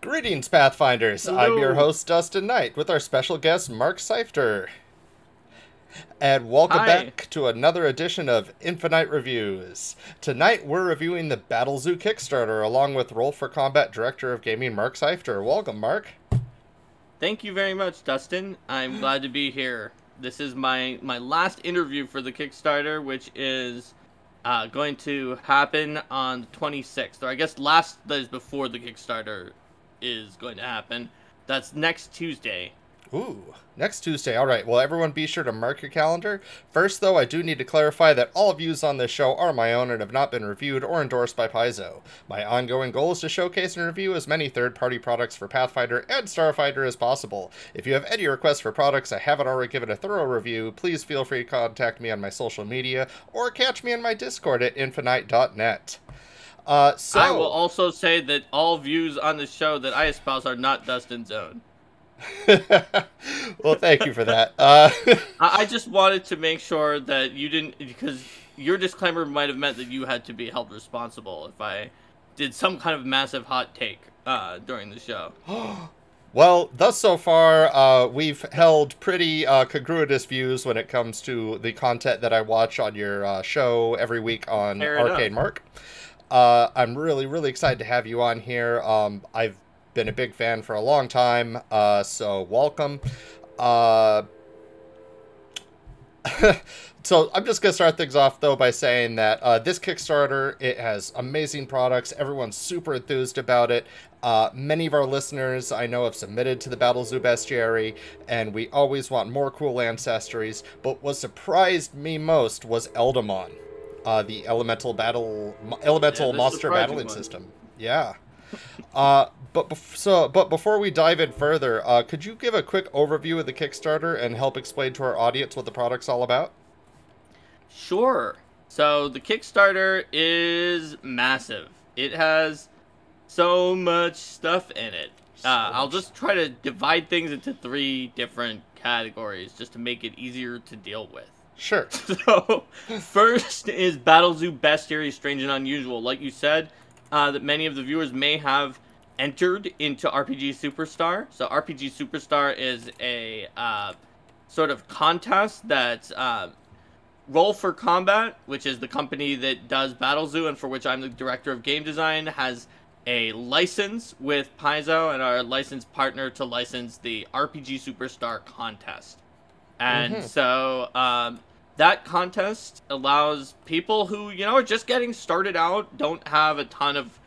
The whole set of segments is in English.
Greetings, Pathfinders! I'm your Hello. host, Dustin Knight, with our special guest, Mark Seifter. And welcome Hi. back to another edition of Infinite Reviews. Tonight, we're reviewing the Battlezoo Kickstarter, along with Roll for Combat Director of Gaming, Mark Seifter. Welcome, Mark. Thank you very much, Dustin. I'm glad to be here. This is my last interview for the Kickstarter, which is going to happen on the 26th. Or I guess last that is before the Kickstarter is going to happen. That's next Tuesday. Ooh, next Tuesday. All right, well, everyone be sure to mark your calendar. First, though, I do need to clarify that all views on this show are my own and have not been reviewed or endorsed by Paizo. My ongoing goal is to showcase and review as many third-party products for Pathfinder and Starfighter as possible. If you have any requests for products I haven't already given a thorough review, please feel free to contact me on my social media or catch me in my Discord at infinite.net. I will also say that all views on the show that I espouse are not Dustin's own. Well, thank you for that. I just wanted to make sure that you didn't, because your disclaimer might have meant that you had to be held responsible if I did some kind of massive hot take during the show. Well, thus so far, we've held pretty congruous views when it comes to the content that I watch on your show every week on Fair Arcade enough. Mark. I'm really, really excited to have you on here. I've been a big fan for a long time, so welcome. Uh, So I'm just going to start things off, though, by saying that this Kickstarter, it has amazing products. Everyone's super enthused about it. Many of our listeners, I know, have submitted to the Battlezoo Bestiary, and we always want more cool ancestries. But what surprised me most was Eldamon, the Yeah, elemental the monster surprising battling one. system. Yeah. But before we dive in further, could you give a quick overview of the Kickstarter and help explain to our audience what the product's all about? Sure. So the Kickstarter is massive. It has so much stuff in it. So I'll much. just try to divide things into three different categories just to make it easier to deal with. Sure. So, first is Battlezoo Bestiary Strange and Unusual. Like you said, that many of the viewers may have entered into RPG Superstar. So, RPG Superstar is a sort of contest that Roll for Combat, which is the company that does Battlezoo and for which I'm the director of game design, has a license with Paizo and our licensed partner to license the RPG Superstar contest. And Mm-hmm. so that contest allows people who, are just getting started out, don't have a ton of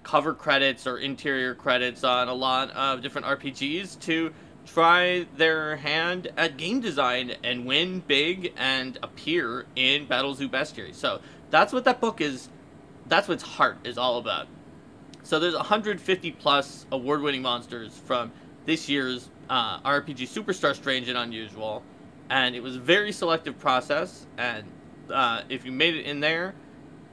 cover credits or interior credits on a lot of different RPGs to try their hand at game design and win big and appear in Battlezoo Bestiary. So that's what that book is. That's what its heart is all about. So there's 150 plus award-winning monsters from this year's RPG Superstar Strange and Unusual, and it was a very selective process. And if you made it in there,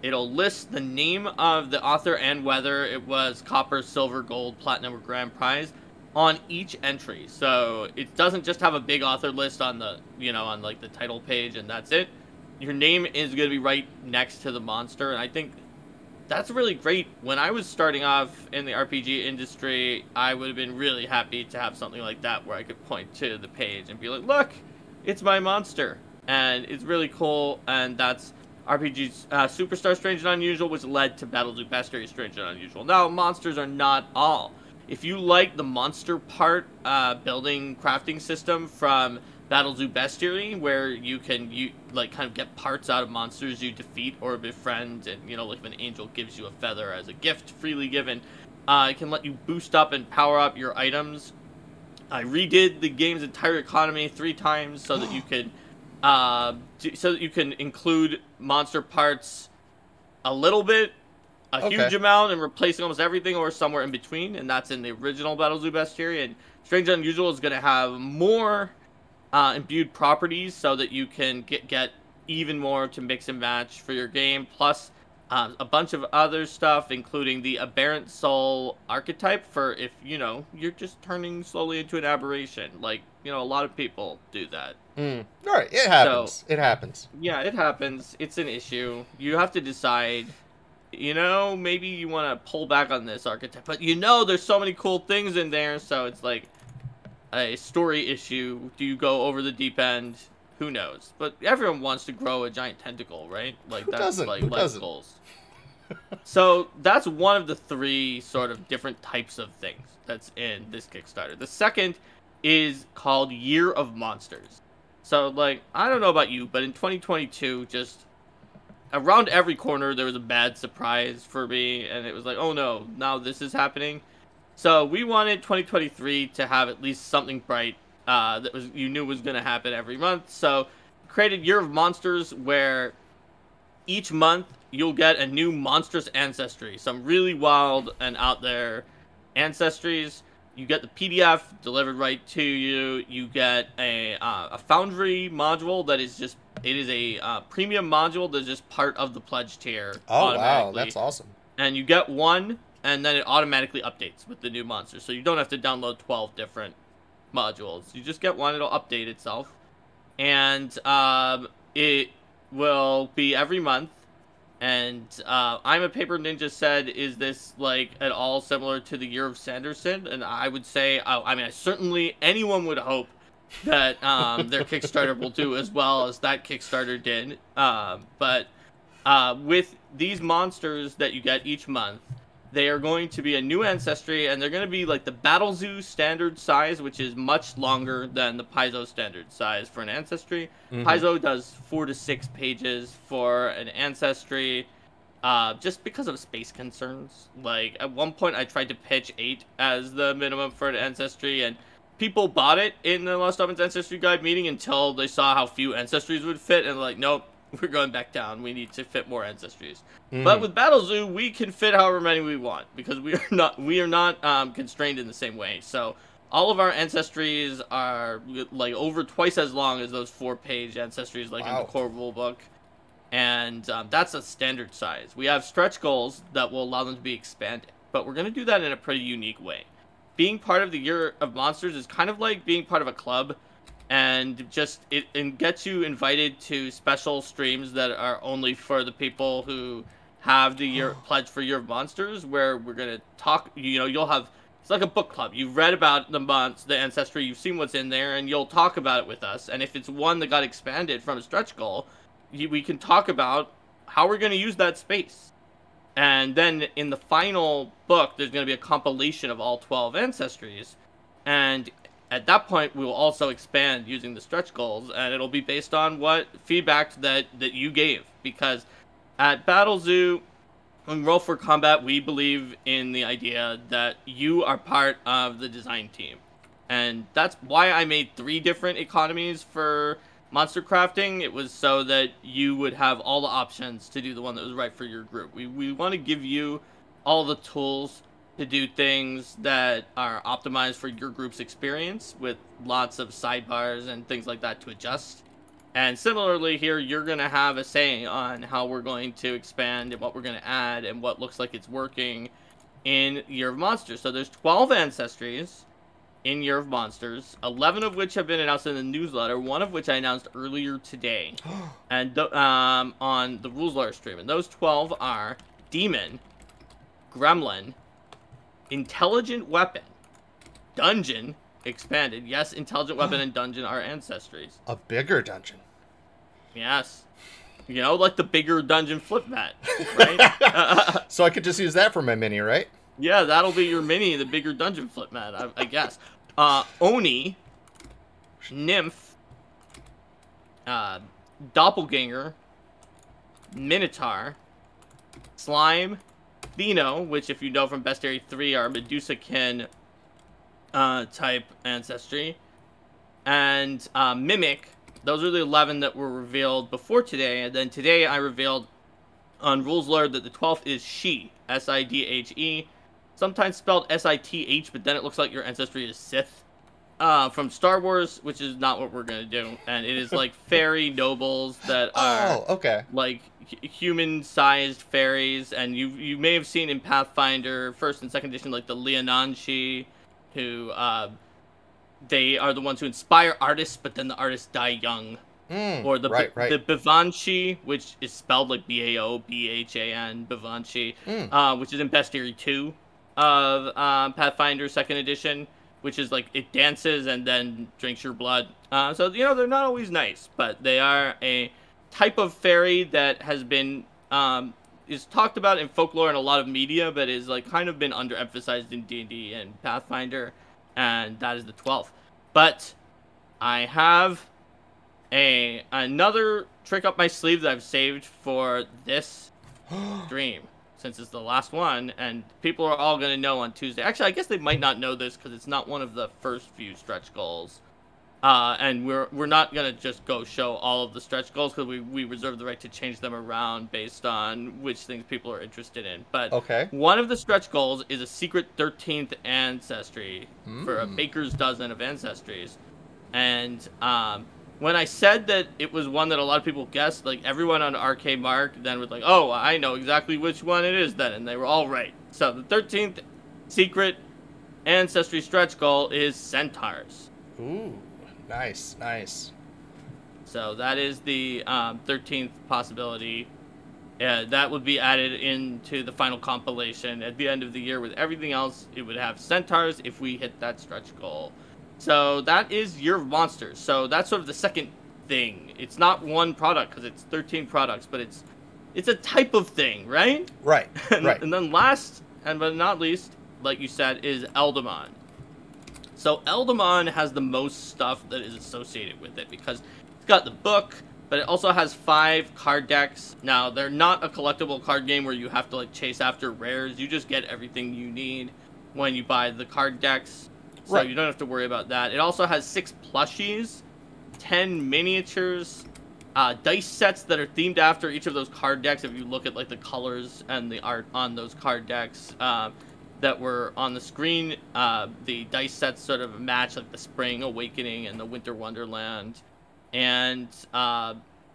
it'll list the name of the author and whether it was copper, silver, gold, platinum, or grand prize on each entry. So it doesn't just have a big author list on the on like the title page and that's it. Your name is going to be right next to the monster, and I think that's really great. When I was starting off in the RPG industry, I would have been really happy to have something like that where I could point to the page and be like, look, it's my monster. And it's really cool, and that's RPG Superstar Strange and Unusual, which led to Battlezoo Bestiary Strange and Unusual. Now, monsters are not all. If you like the monster part building crafting system from Battlezoo Bestiary, where you can kind of get parts out of monsters you defeat or befriend, and like if an angel gives you a feather as a gift freely given, it can let you boost up and power up your items. I redid the game's entire economy 3 times so that you could include monster parts a little bit, a Okay. huge amount, and replacing almost everything, or somewhere in between, and that's in the original Battlezoo Bestiary. And Strange and Unusual is going to have more imbued properties so that you can get even more to mix and match for your game, plus a bunch of other stuff, including the aberrant soul archetype for if you're just turning slowly into an aberration, like a lot of people do that. Mm. All right. It So happens. It happens. yeah, it happens. It's an issue. You have to decide maybe you want to pull back on this archetype, but there's so many cool things in there, so it's like a story issue. Do you go over the deep end? Who knows? But everyone wants to grow a giant tentacle, right? Like, Who that's doesn't? like Who life doesn't? goals. So that's one of the 3 sort of different types of things that's in this Kickstarter. The second is called Year of Monsters. So, like, I don't know about you, but in 2022, just around every corner, there was a bad surprise for me, and it was like, oh no, now this is happening. So we wanted 2023 to have at least something bright that you knew was going to happen every month. So created Year of Monsters, where each month you'll get a new monstrous ancestry, some really wild and out there ancestries. You get the PDF delivered right to you. You get a Foundry module that is just, it is a premium module that's just part of the pledge tier. Oh, wow, that's awesome. And you get one, and then it automatically updates with the new monsters. So you don't have to download 12 different modules. You just get one, it'll update itself. And it will be every month. And I'm a Paper Ninja said, is this like at all similar to the Year of Sanderson? And I would say, anyone would hope that their Kickstarter will do as well as that Kickstarter did. But with these monsters that you get each month, they are going to be a new ancestry, and they're going to be like the Battle Zoo standard size, which is much longer than the Paizo standard size for an ancestry. Mm-hmm. Paizo does 4 to 6 pages for an ancestry, just because of space concerns. Like, at one point, I tried to pitch 8 as the minimum for an ancestry, and people bought it in the Lost Omens Ancestry Guide meeting until they saw how few ancestries would fit, and like, nope, we're going back down. We need to fit more ancestries. But with Battle Zoo, we can fit however many we want, because we are not constrained in the same way. So all of our ancestries are like over twice as long as those 4-page ancestries, like in the core rulebook, and that's a standard size. We have stretch goals that will allow them to be expanded, but we're going to do that in a pretty unique way. Being part of the Year of Monsters is kind of like being part of a club. And it gets you invited to special streams that are only for the people who have the pledge for Year of Monsters, where we're gonna talk. You'll have, it's like a book club. You've read about the ancestry, you've seen what's in there, and you'll talk about it with us. And if it's one that got expanded from a stretch goal, we can talk about how we're gonna use that space. And then in the final book, there's gonna be a compilation of all 12 ancestries, and at that point, we will also expand using the stretch goals, and it'll be based on what feedback that you gave. Because at Battle Zoo, in Roll for Combat, we believe in the idea that you are part of the design team. And that's why I made 3 different economies for monster crafting. It was so that you would have all the options to do the one that was right for your group. We want to give you all the tools to do things that are optimized for your group's experience, with lots of sidebars and things like that to adjust. And similarly here, you're going to have a say on how we're going to expand and what we're going to add and what looks like it's working in Year of Monsters. So there's 12 ancestries in Year of Monsters, 11 of which have been announced in the newsletter, one of which I announced earlier today and on the Rules Lawyer stream. And those 12 are Demon, Gremlin, Intelligent Weapon, Dungeon, expanded. Yes, Intelligent Weapon and Dungeon are ancestries. A bigger dungeon. Yes. Like the bigger dungeon flip mat, right? So I could just use that for my mini, right? Yeah, that'll be your mini, the bigger dungeon flip mat, I guess. Oni, Nymph, Doppelganger, Minotaur, Slime, Theno, which if you know from Bestiary 3 are Medusa-kin type ancestry, and Mimic. Those are the 11 that were revealed before today, and then today I revealed on Rules Lawyer that the 12th is She, S-I-D-H-E, sometimes spelled S-I-T-H, but then it looks like your ancestry is Sith, from Star Wars, which is not what we're going to do, and it is like fairy nobles that are like human-sized fairies, and you may have seen in Pathfinder 1st and 2nd edition, like the Leonanshi, who they are the ones who inspire artists, but then the artists die young, or the right. the Bavanchi, which is spelled like Baobhan, Bavanchi, which is in Bestiary 2 of Pathfinder 2nd Edition, which is like it dances and then drinks your blood. So they're not always nice, but they are a type of fairy that has been is talked about in folklore and a lot of media, but is like kind of been underemphasized in D&D and Pathfinder, and that is the 12th. But I have another trick up my sleeve that I've saved for this stream, since it's the last one, and people are all going to know on Tuesday. Actually, I guess they might not know this because it's not one of the first few stretch goals. And we're not going to just go show all of the stretch goals because we reserve the right to change them around based on which things people are interested in. But one of the stretch goals is a secret 13th ancestry for a baker's dozen of ancestries. And when I said that it was one that a lot of people guessed, like everyone on RK Mark then was like, oh, I know exactly which one it is then, and they were all right. So the 13th secret ancestry stretch goal is centaurs. Ooh, nice. So that is the 13th possibility. That would be added into the final compilation at the end of the year with everything else. It would have centaurs if we hit that stretch goal. So that is your monsters. So that's sort of the second thing. It's not one product because it's 13 products, but it's a type of thing, right? Right. And then last but not least, like you said, is Eldamon. So Eldamon has the most stuff that is associated with it because it's got the book, but it also has 5 card decks. Now, they're not a collectible card game where you have to like chase after rares. You just get everything you need when you buy the card decks. So you don't have to worry about that. It also has 6 plushies, 10 miniatures, dice sets that are themed after each of those card decks. If you look at like the colors and the art on those card decks that were on the screen, the dice sets sort of match like the Spring Awakening and the Winter Wonderland. And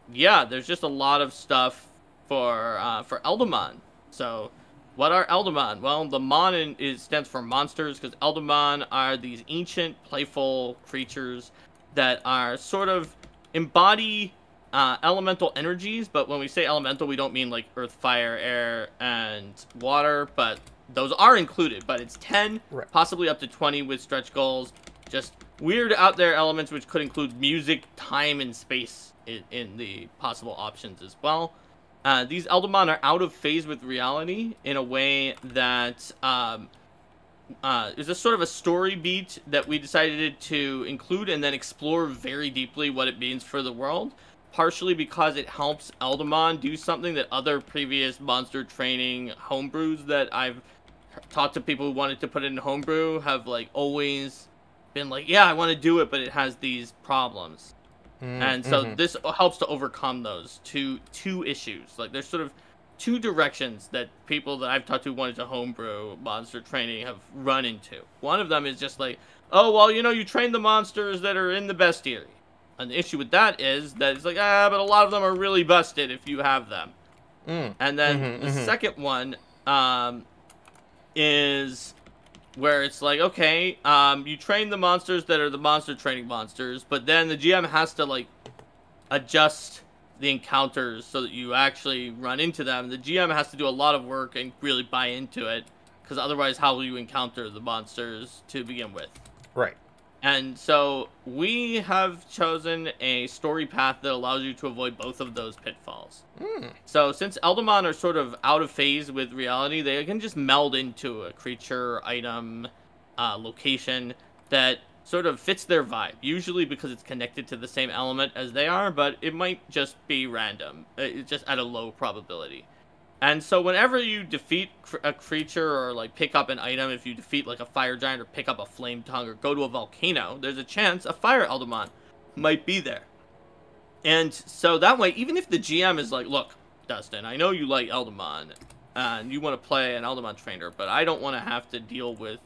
there's just a lot of stuff for Eldamon. So what are Eldamon? Well, the Mon stands for monsters because Eldamon are these ancient, playful creatures that are sort of embody elemental energies. But when we say elemental, we don't mean like earth, fire, air, and water. But those are included. But it's 10, possibly up to 20 with stretch goals. Just weird out there elements which could include music, time, and space in the possible options as well. These Eldamon are out of phase with reality in a way that is a sort of a story beat that we decided to include and then explore very deeply what it means for the world. Partially because it helps Eldamon do something that other previous monster training homebrews that I've talked to people who wanted to put it in homebrew have like always been like, yeah, I want to do it, but it has these problems. And so this helps to overcome those two issues. Like there's sort of 2 directions that people that I've talked to wanted to homebrew monster training have run into. One of them is just like, oh, well, you train the monsters that are in the bestiary. And the issue with that is that it's like, but a lot of them are really busted if you have them. And then the second one is where it's like, okay, you train the monsters that are the monster training monsters, but then the GM has to like adjust the encounters so that you actually run into them. The GM has to do a lot of work and really buy into it, because otherwise how will you encounter the monsters to begin with? Right. And so we have chosen a story path that allows you to avoid both of those pitfalls. So since Eldamon are sort of out of phase with reality, they can just meld into a creature, item, location that sort of fits their vibe. Usually because it's connected to the same element as they are, but it might just be random. It's just at a low probability. And so whenever you defeat a creature or like pick up an item, if you defeat like a fire giant or pick up a flame tongue or go to a volcano, there's a chance a fire Eldamon might be there. And so that way, even if the GM is like, look, Dustin, I know you like Eldamon and you want to play an Eldamon trainer, but I don't want to have to deal with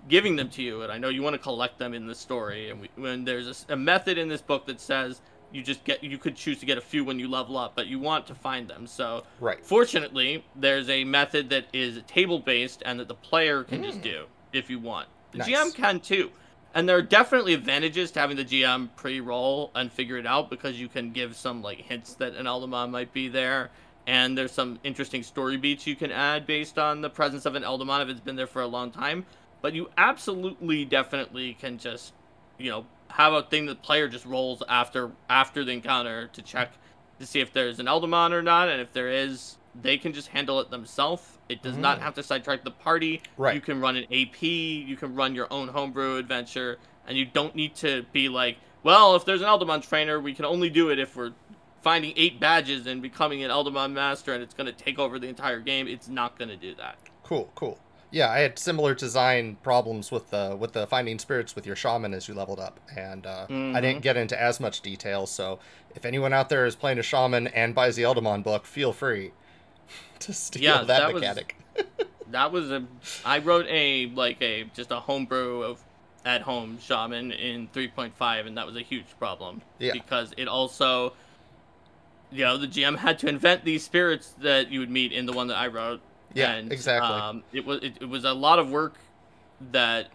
giving them to you, and I know you want to collect them in the story. And when there's a method in this book that says you could choose to get a few when you level up, but you want to find them. So fortunately, there's a method that is table based and that the player can just do if you want. The GM can too. And there are definitely advantages to having the GM pre-roll and figure it out, because you can give some like hints that an Eldamon might be there, and there's some interesting story beats you can add based on the presence of an Eldamon if it's been there for a long time. But you absolutely, definitely can just, you know, have a thing that the player just rolls after the encounter to check to see if there's an Eldamon or not, and if there is, they can just handle it themselves. It does not have to sidetrack the party. Right. You can run an AP, you can run your own homebrew adventure, and you don't need to be like, well, if there's an Eldamon trainer, we can only do it if we're finding 8 badges and becoming an Eldamon master, and it's going to take over the entire game. It's not going to do that. Cool, cool. Yeah, I had similar design problems with the finding spirits with your shaman as you leveled up, and I didn't get into as much detail. So if anyone out there is playing a shaman and buys the Eldamon book, feel free to steal that mechanic. I wrote just a homebrew of at home shaman in 3.5, and that was a huge problem. Yeah. Because it also, you know, the GM had to invent these spirits that you would meet in the one that I wrote. Yeah, and, exactly. It was a lot of work that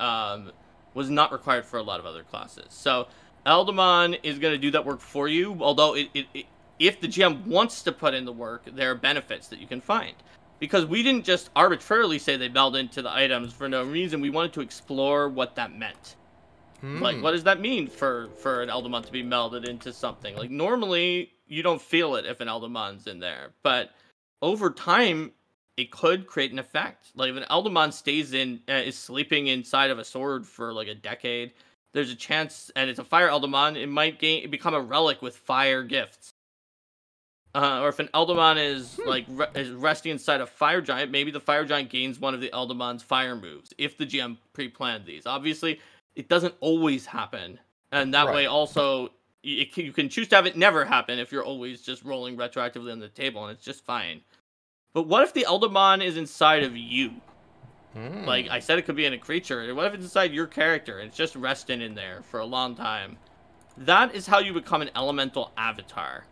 was not required for a lot of other classes. So Eldamon is going to do that work for you, although if the GM wants to put in the work, there are benefits that you can find. Because we didn't just arbitrarily say they meld into the items for no reason. We wanted to explore what that meant. Like, what does that mean for an Eldamon to be melded into something? Like, normally, you don't feel it if an Eldamon's in there. But over time, it could create an effect. Like, if an Eldamon is sleeping inside of a sword for, like, a decade, there's a chance, and it's a fire Eldamon, it might become a relic with fire gifts. Or if an Eldamon is is resting inside a fire giant, maybe the fire giant gains one of the Eldamon's fire moves. If the GM pre-planned these, obviously it doesn't always happen, and that way also you can choose to have it never happen if you're always just rolling retroactively on the table, and it's just fine. But what if the Eldamon is inside of you? Like I said, it could be in a creature. What if it's inside your character and it's just resting in there for a long time? That is how you become an elemental avatar.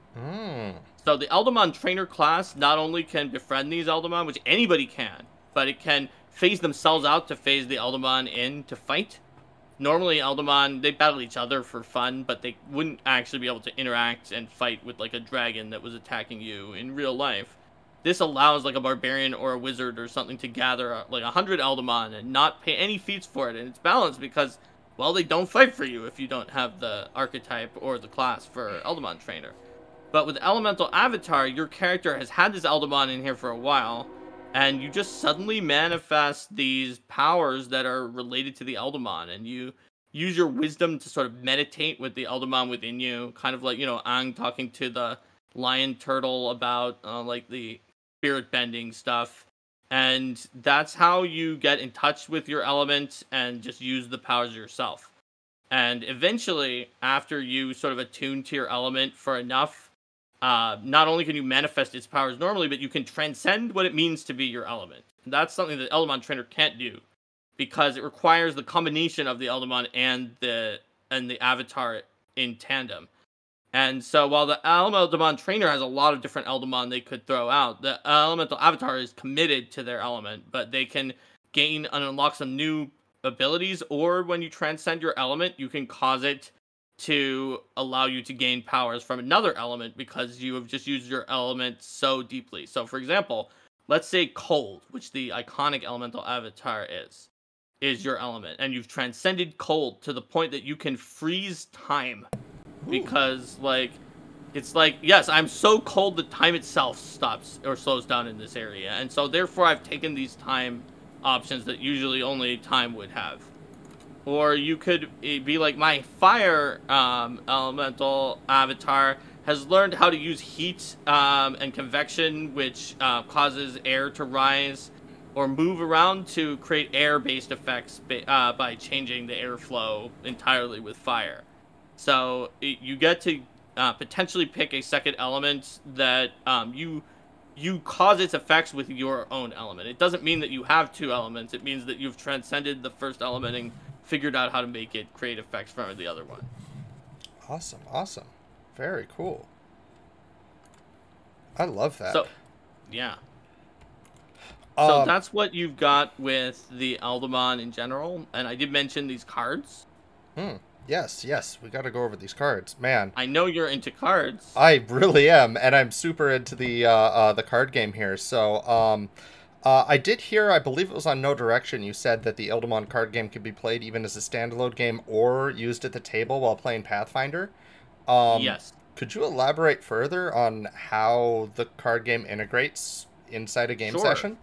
So the Eldamon trainer class not only can befriend these Eldamon, which anybody can, but it can phase themselves out to phase the Eldamon in to fight. Normally Eldamon, they battle each other for fun, but they wouldn't actually be able to interact and fight with like a dragon that was attacking you in real life. This allows like a barbarian or a wizard or something to gather like 100 Eldamon and not pay any feats for it. And it's balanced because, well, they don't fight for you if you don't have the archetype or the class for Eldamon trainer. But with Elemental Avatar, your character has had this Eldamon in here for a while, and you just suddenly manifest these powers that are related to the Eldamon, and you use your wisdom to sort of meditate with the Eldamon within you, kind of like, you know, Aang talking to the lion turtle about, like, the spirit bending stuff. And that's how you get in touch with your element and just use the powers yourself. And eventually, after you sort of attune to your element for enough, not only can you manifest its powers normally, but you can transcend what it means to be your element. And that's something that Eldamon Trainer can't do, because it requires the combination of the Eldamon and the Avatar in tandem. And so while the Eldamon Trainer has a lot of different Eldamon they could throw out, the Elemental Avatar is committed to their element, but they can gain and unlock some new abilities, or when you transcend your element, you can cause it to allow you to gain powers from another element because you have just used your element so deeply. So, for example, let's say cold, which the iconic Elemental Avatar is your element, and you've transcended cold to the point that you can freeze time. Because, like, it's like, yes, I'm so cold that time itself stops or slows down in this area, and so therefore I've taken these time options that usually only time would have. Or you could be like, my fire elemental avatar has learned how to use heat and convection, which causes air to rise or move around to create air-based effects by changing the airflow entirely with fire. So you get to potentially pick a second element that you cause its effects with your own element. It doesn't mean that you have two elements. It means that you've transcended the first element and figured out how to make it create effects from the other one. Awesome, awesome. Very cool. I love that. So, yeah. So that's what you've got with the Eldamon in general. And I did mention these cards. Yes, we got to go over these cards, man. I know you're into cards. I really am, and I'm super into the card game here. So, I did hear, I believe it was on No Direction, you said that the Eldamon card game could be played even as a standalone game or used at the table while playing Pathfinder. Yes. Could you elaborate further on how the card game integrates inside a game session?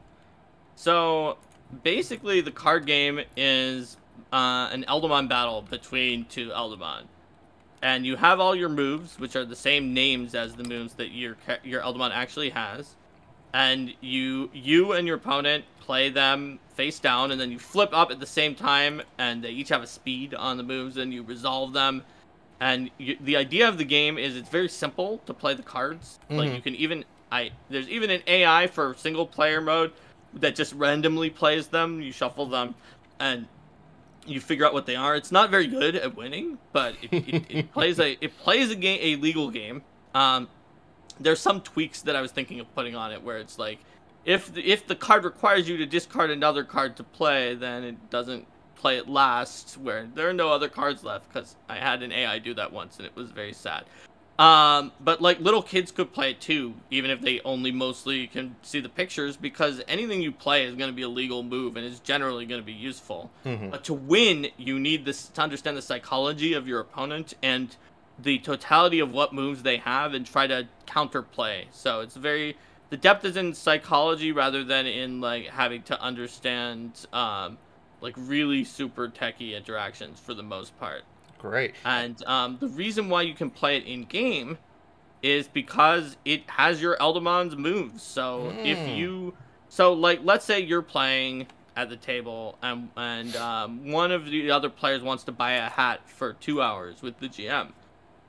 So, basically, the card game is an Eldamon battle between two Eldamon. And you have all your moves, which are the same names as the moves that your Eldamon actually has. And you and your opponent play them face down, and then you flip up at the same time, and they each have a speed on the moves, and you resolve them. And the idea of the game is it's very simple to play the cards. Like, you can even... there's even an AI for single player mode that just randomly plays them. You shuffle them, and you figure out what they are. It's not very good at winning, but it plays a legal game. There's some tweaks that I was thinking of putting on it where it's like, if the card requires you to discard another card to play, then it doesn't play it last, where there are no other cards left, because I had an AI do that once and it was very sad. But like, little kids could play it too, even if they only mostly can see the pictures, because anything you play is going to be a legal move and is generally going to be useful. But to win, you need this to understand the psychology of your opponent and the totality of what moves they have and try to counterplay. So it's the depth is in psychology rather than in like having to understand like really super techie interactions for the most part. Great. And the reason why you can play it in game is because it has your Eldamon's moves. So like, let's say you're playing at the table, and one of the other players wants to buy a hat for 2 hours with the GM.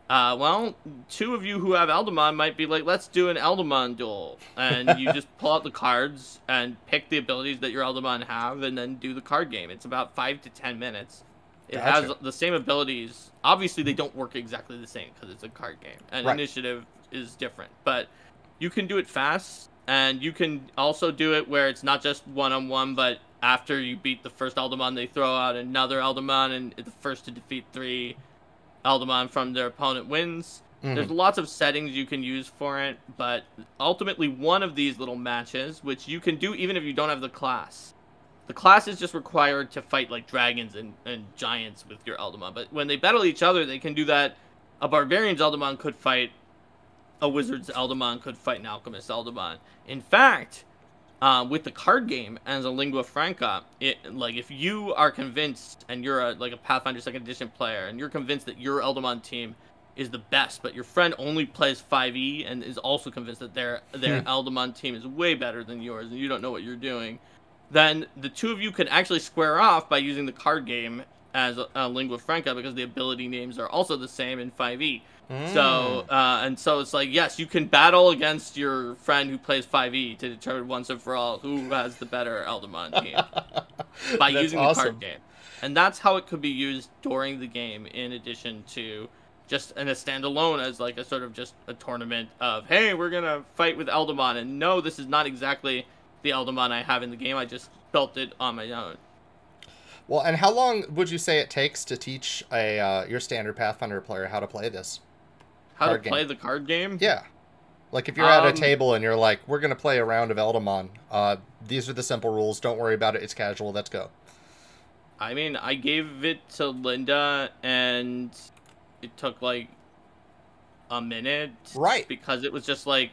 Well, two of you who have Eldamon might be like, let's do an Eldaman Duel. And you just pull out the cards and pick the abilities that your Eldamon have and then do the card game. It's about 5 to 10 minutes. It has the same abilities. Obviously, they don't work exactly the same because it's a card game. And initiative is different. But you can do it fast. And you can also do it where it's not just one-on-one, but after you beat the first Eldamon, they throw out another Eldamon, and the first to defeat 3 Eldamon from their opponent wins. There's lots of settings you can use for it, but ultimately one of these little matches, which you can do even if you don't have the class. The class is just required to fight like dragons and giants with your Eldamon, but when they battle each other, they can do that. A barbarian's Eldamon could fight a wizard's Eldamon, could fight an alchemist's Eldamon. In fact, with the card game as a lingua franca, if you are convinced, and you're a Pathfinder 2nd Edition player, and you're convinced that your Eldamon team is the best, but your friend only plays 5e and is also convinced that their Eldamon team is way better than yours, and you don't know what you're doing, then the two of you can actually square off by using the card game as a lingua franca, because the ability names are also the same in 5e. So it's like, yes, you can battle against your friend who plays 5e to determine once and for all who has the better Eldamon team by using the card game. And that's how it could be used during the game, in addition to just in a standalone as like a sort of just a tournament of, hey, we're gonna fight with Eldamon, and no, this is not exactly the Eldamon I have in the game. I just built it on my own. Well, and how long would you say it takes to teach your standard Pathfinder player how to play this? How to play the card game? Yeah. Like, if you're at a table and you're like, we're going to play a round of Eldamon. These are the simple rules. Don't worry about it. It's casual. Let's go. I mean, I gave it to Linda, and it took, like, a minute. Right. Because it was just, like,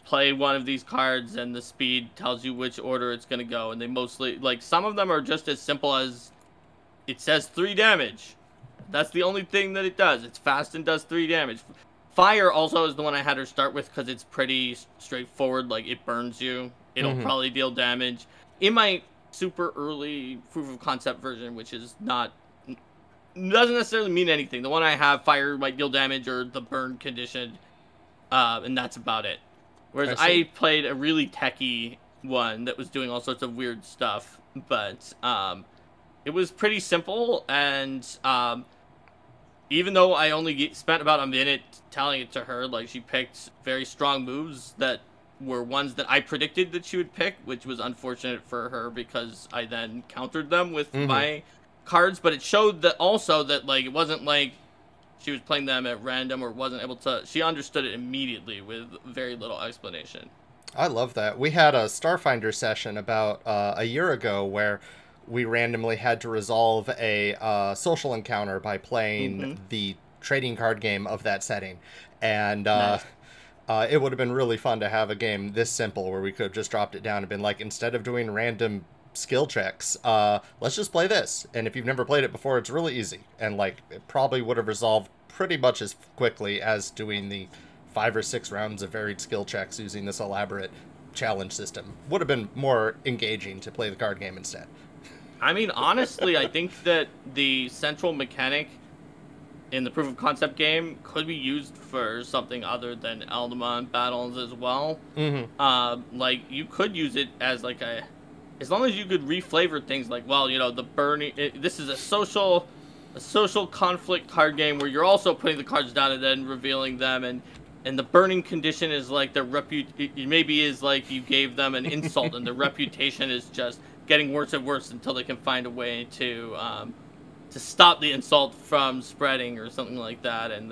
play one of these cards, and the speed tells you which order it's going to go. And they mostly, like, some of them are just as simple as it says 3 damage. That's the only thing that it does. It's fast and does 3 damage. Fire also is the one I had her start with because it's pretty straightforward. Like, it burns you. It'll probably deal damage. In my super early proof of concept version, which is doesn't necessarily mean anything. The one I have, fire might deal damage or the burn condition, and that's about it. Whereas I played a really techie one that was doing all sorts of weird stuff, but it was pretty simple, and even though I only spent about a minute telling it to her, like, she picked very strong moves that were ones that I predicted that she would pick, which was unfortunate for her because I then countered them with my cards, but it showed that also that like it wasn't like she was playing them at random or wasn't able to. She understood it immediately with very little explanation. I love that. We had a Starfinder session about a year ago where we randomly had to resolve a social encounter by playing the trading card game of that setting. And Nice. it would have been really fun to have a game this simple where we could have just dropped it down and been like, instead of doing random skill checks, let's just play this. And if you've never played it before, it's really easy. And like, it probably would have resolved pretty much as quickly as doing the 5 or 6 rounds of varied skill checks using this elaborate challenge system. Would have been more engaging to play the card game instead. I mean, honestly, I think that the central mechanic in the proof of concept game could be used for something other than Eldamon battles as well. Like, you could use it as like a, as long as you could reflavor things like, well, you know, the burning, this is a social conflict card game where you're also putting the cards down and then revealing them, and the burning condition is like their maybe is like you gave them an insult and their reputation is just getting worse and worse until they can find a way to stop the insult from spreading or something like that. And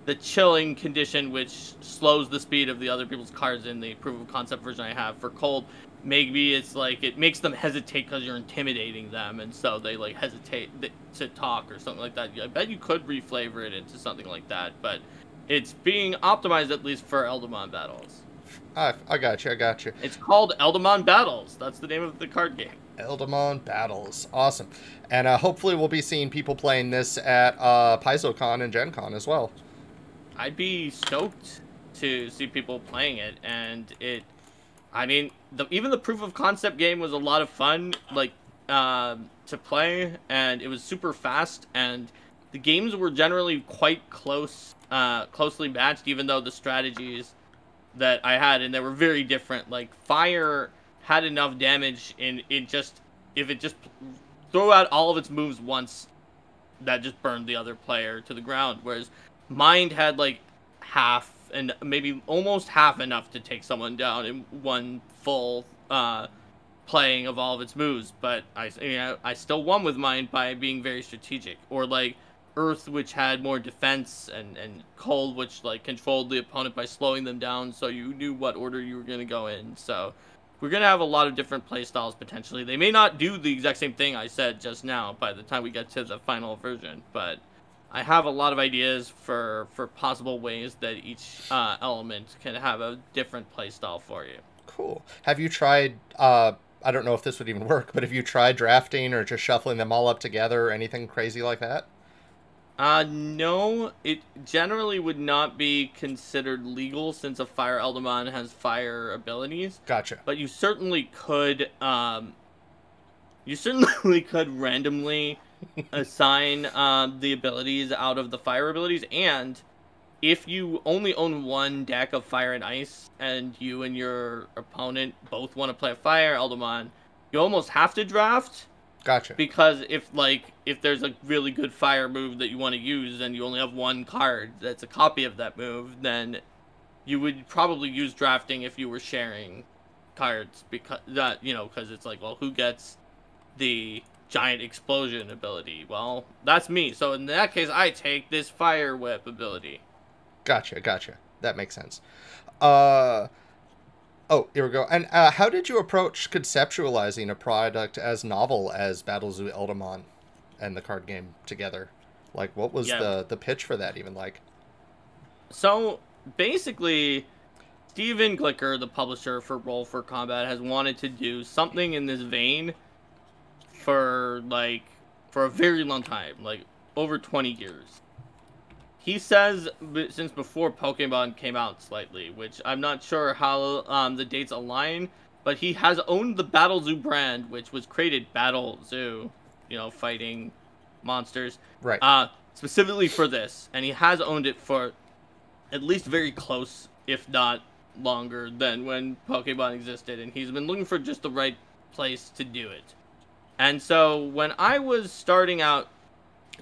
the chilling condition, which slows the speed of the other people's cards in the proof of concept version I have for cold, maybe it's like it makes them hesitate because you're intimidating them, and so they like hesitate to talk or something like that. I bet you could reflavor it into something like that, but it's being optimized at least for Eldamon battles. I got you. It's called Eldamon Battles. That's the name of the card game. Eldamon Battles. Awesome. And hopefully we'll be seeing people playing this at PaizoCon and Gen Con as well. I'd be stoked to see people playing it, and I mean, even the proof of concept game was a lot of fun, like, to play, and it was super fast, and the games were generally quite closely matched, even though the strategies that I had, and they were very different. Like, fire had enough damage if it just threw out all of its moves once, that just burned the other player to the ground, whereas mind had like half and maybe almost half enough to take someone down in one full playing of all of its moves. But I still won with mine by being very strategic. Or like Earth, which had more defense, and Cold, which like controlled the opponent by slowing them down, so you knew what order you were going to go in. So we're going to have a lot of different playstyles potentially. They may not do the exact same thing I said just now by the time we get to the final version, but I have a lot of ideas for possible ways that each element can have a different playstyle for you. Cool. Have you tried, I don't know if this would even work, but have you tried drafting or just shuffling them all up together or anything crazy like that? No, it generally would not be considered legal since a Fire Eldamon has fire abilities. Gotcha. But you certainly could randomly assign the abilities out of the fire abilities, and if you only own one deck of fire and ice, and you and your opponent both want to play a Fire Eldamon, you almost have to draft. Gotcha. Because if there's a really good fire move that you want to use and you only have one card that's a copy of that move, then you would probably use drafting if you were sharing cards, because it's like, well, who gets the giant explosion ability? Well, that's me. So in that case, I take this fire whip ability. Gotcha. That makes sense. Oh, here we go. And how did you approach conceptualizing a product as novel as Battlezoo Eldamon and the card game together? Like, what was the pitch for that even like? So, basically, Steven Glicker, the publisher for Roll for Combat, has wanted to do something in this vein for a very long time, like over 20 years. He says since before Pokemon came out slightly, which I'm not sure how the dates align, but he has owned the Battlezoo brand, which was created Battlezoo, fighting monsters. Right. Specifically for this, and he has owned it for at least very close, if not longer, than when Pokemon existed, and he's been looking for just the right place to do it. And so when I was starting out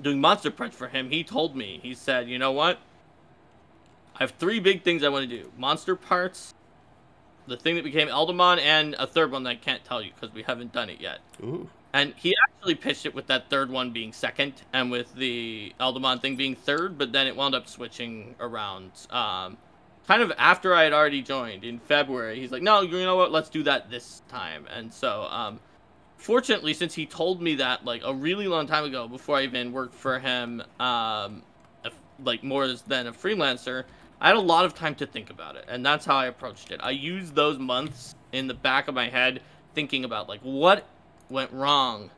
doing monster parts for him, he told me, he said, you know what? I have 3 big things I want to do. Monster parts, the thing that became Eldamon, and a third one that I can't tell you because we haven't done it yet. Ooh. And he actually pitched it with that third one being second, and with the Eldamon thing being third, but then it wound up switching around. Kind of after I had already joined in February, he's like, no, you know what, let's do that this time. And so, fortunately, since he told me that, like, a really long time ago, before I even worked for him, like, more than a freelancer, I had a lot of time to think about it, and that's how I approached it. I used those months in the back of my head thinking about, like, what went wrong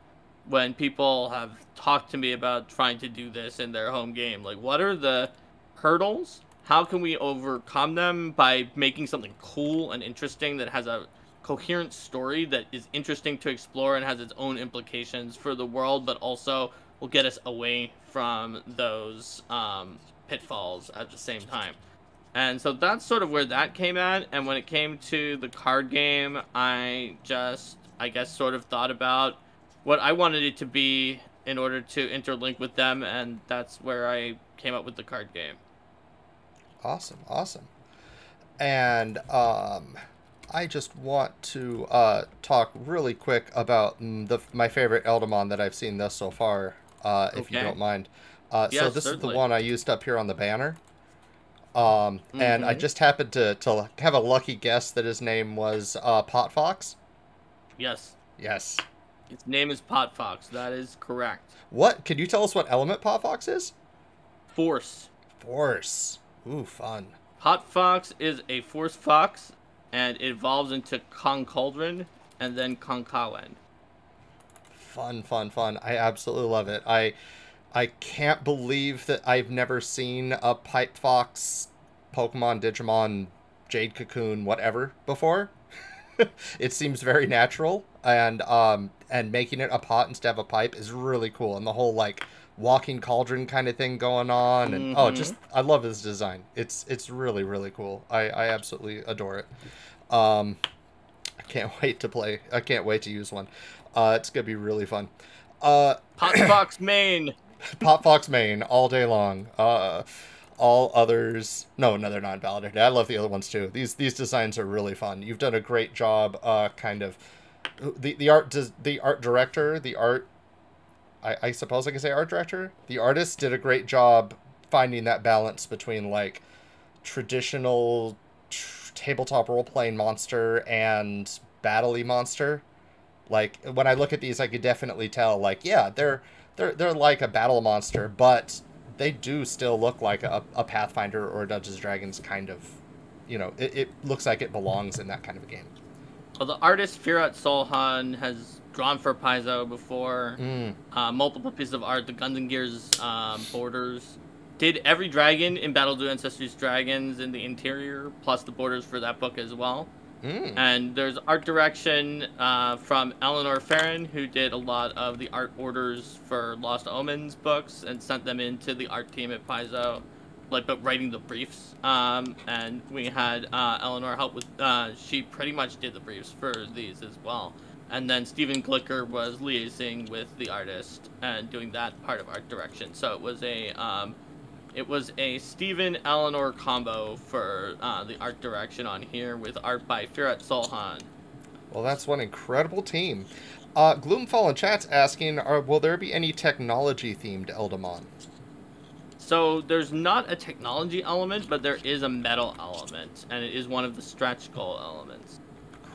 when people have talked to me about trying to do this in their home game. Like, what are the hurdles? How can we overcome them by making something cool and interesting that has a coherent story that is interesting to explore and has its own implications for the world, but also will get us away from those pitfalls at the same time. And so that's sort of where that came at. And when it came to the card game, I guess, sort of thought about what I wanted it to be in order to interlink with them, and that's where I came up with the card game. Awesome, awesome. And I just want to talk really quick about my favorite Eldamon that I've seen thus so far, if you don't mind. Yes, so this certainly. is the one I used up here on the banner. And I just happened to have a lucky guess that his name was Pot Fox. Yes. Yes. Its name is Pot Fox. That is correct. What? Can you tell us what element Pot Fox is? Force. Force. Ooh, fun. Pot Fox is a Force Fox, and it evolves into Kong Cauldron and then Kong Kawen. Fun, fun, fun. I absolutely love it. I can't believe that I've never seen a Pipe Fox, Pokemon, Digimon, Jade Cocoon, whatever before. It seems very natural, and making it a pot instead of a pipe is really cool, and the whole like walking cauldron kind of thing going on, and I love this design. It's really, really cool. I absolutely adore it. I can't wait to play. I can't wait to use one. It's gonna be really fun. Pot Fox main. Pot Fox main all day long. All others, no, they're not invalidated. I love the other ones too. These designs are really fun. You've done a great job. Kind of the art director, I suppose I can say art director. The artist did a great job finding that balance between like traditional tabletop role playing monster and battle-y monster. Like when I look at these, I could definitely tell. Like, yeah, they're like a battle monster, but they do still look like a Pathfinder or a Dungeons & Dragons kind of, it looks like it belongs in that kind of a game. Well, the artist Firat Solhan has drawn for Paizo before. Multiple pieces of art, the Guns and Gears borders. Did every dragon in Battle to Ancestors Dragons in the interior, plus the borders for that book as well. And there's art direction from Eleanor Farron, who did a lot of the art orders for Lost Omens books and sent them into the art team at Paizo, but writing the briefs. And we had Eleanor help with, she pretty much did the briefs for these as well. And then Stephen Glicker was liaising with the artist and doing that part of art direction. So it was a Stephen-Eleanor combo for the art direction on here, with art by Firat Solhan. Well, that's one incredible team. Gloomfall in chat's asking, will there be any technology-themed Eldamon? So there's not a technology element, but there is a metal element, and it is one of the stretch goal elements.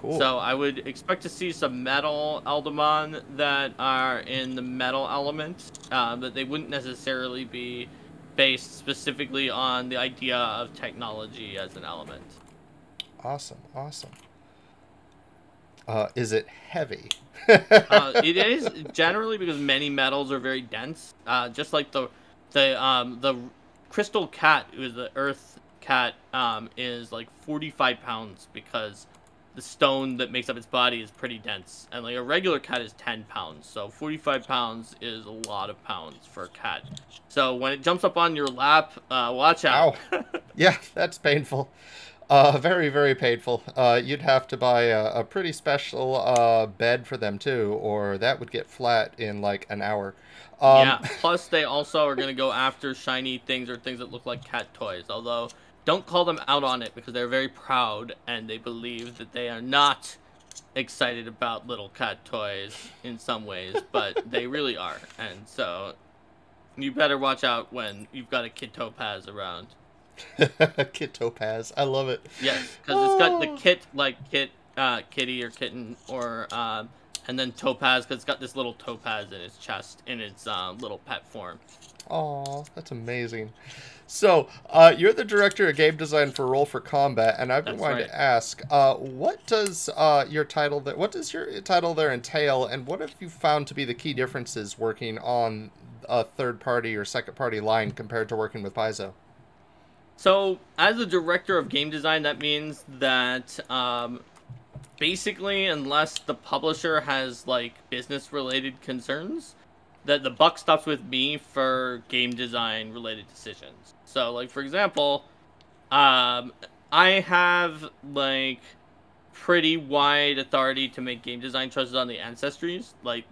Cool. So I would expect to see some metal Eldamon that are in the metal element, but they wouldn't necessarily be based specifically on the idea of technology as an element. Awesome. Is it heavy? It is generally, because many metals are very dense. Just like the crystal cat, who is the earth cat, is like 45 pounds because the stone that makes up its body is pretty dense, and like a regular cat is 10 pounds, so 45 pounds is a lot of pounds for a cat. So when it jumps up on your lap, watch out. Ow. Yeah, that's painful. Very, very painful. You'd have to buy a pretty special bed for them too, or that would get flat in like an hour. Yeah, plus they also are going to go after shiny things or things that look like cat toys, although don't call them out on it because they're very proud and they believe that they are not excited about little cat toys in some ways, but they really are. And so you better watch out when you've got a Kid Topaz around. Kit Topaz. I love it. Yes, because it's got the kit, like kitty or kitten, or and then Topaz, because it's got this little topaz in its chest in its little pet form. Aw, that's amazing. So, you're the director of game design for Roll for Combat, and I've been wanting to ask, what does your title there entail, and what have you found to be the key differences working on a third-party or second-party line compared to working with Paizo? So, as a director of game design, that means that basically, unless the publisher has like business-related concerns, that the buck stops with me for game design related decisions. So, like, for example, I have like pretty wide authority to make game design choices on the ancestries. Like,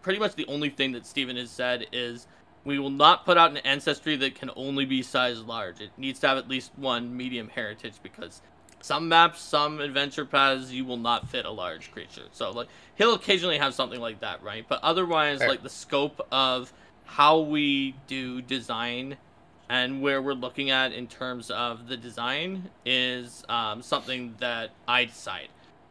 pretty much the only thing that Steven has said is we will not put out an ancestry that can only be size large. It needs to have at least one medium heritage, because some maps, some adventure paths, you will not fit a large creature. So, like, he'll occasionally have something like that, right? But otherwise, like, the scope of how we do design and where we're looking at in terms of the design is something that I decide.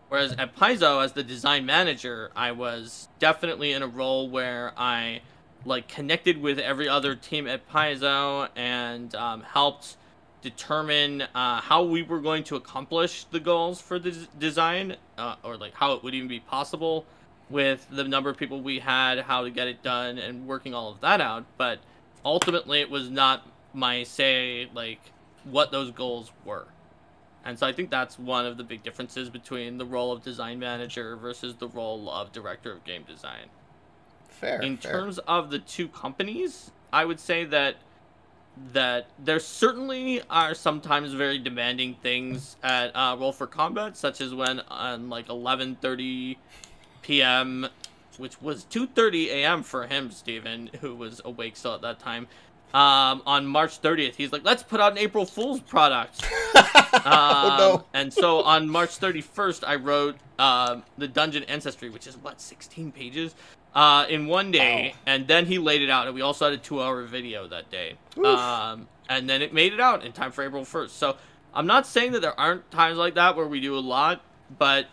Whereas at Paizo, as the design manager, I was definitely in a role where I, like, connected with every other team at Paizo and helped determine how we were going to accomplish the goals for the design, or like how it would even be possible with the number of people we had, how to get it done, and working all of that out. But ultimately, it was not my say, like, what those goals were. And so I think that's one of the big differences between the role of design manager versus the role of director of game design. Fair. In terms of the two companies, I would say that there certainly are sometimes very demanding things at Roll for Combat, such as when on like 11:30 p.m., which was 2:30 a.m. for him, Steven, who was awake still at that time, on March 30th, he's like, let's put out an April Fool's product. Oh, no. And so on March 31st, I wrote the Dungeon Ancestry, which is, 16 pages? In one day, and then he laid it out, and we also had a 2-hour video that day. And then it made it out in time for April 1st. So I'm not saying that there aren't times like that where we do a lot, but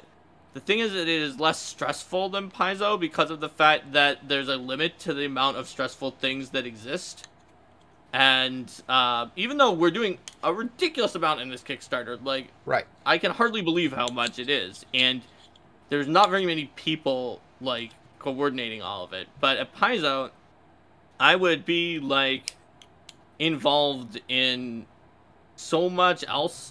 the thing is that it is less stressful than Paizo because of the fact that there's a limit to the amount of stressful things that exist. And even though we're doing a ridiculous amount in this Kickstarter, like, right, I can hardly believe how much it is. And there's not very many people, like, coordinating all of it. But at Paizo, I would be, like, involved in so much else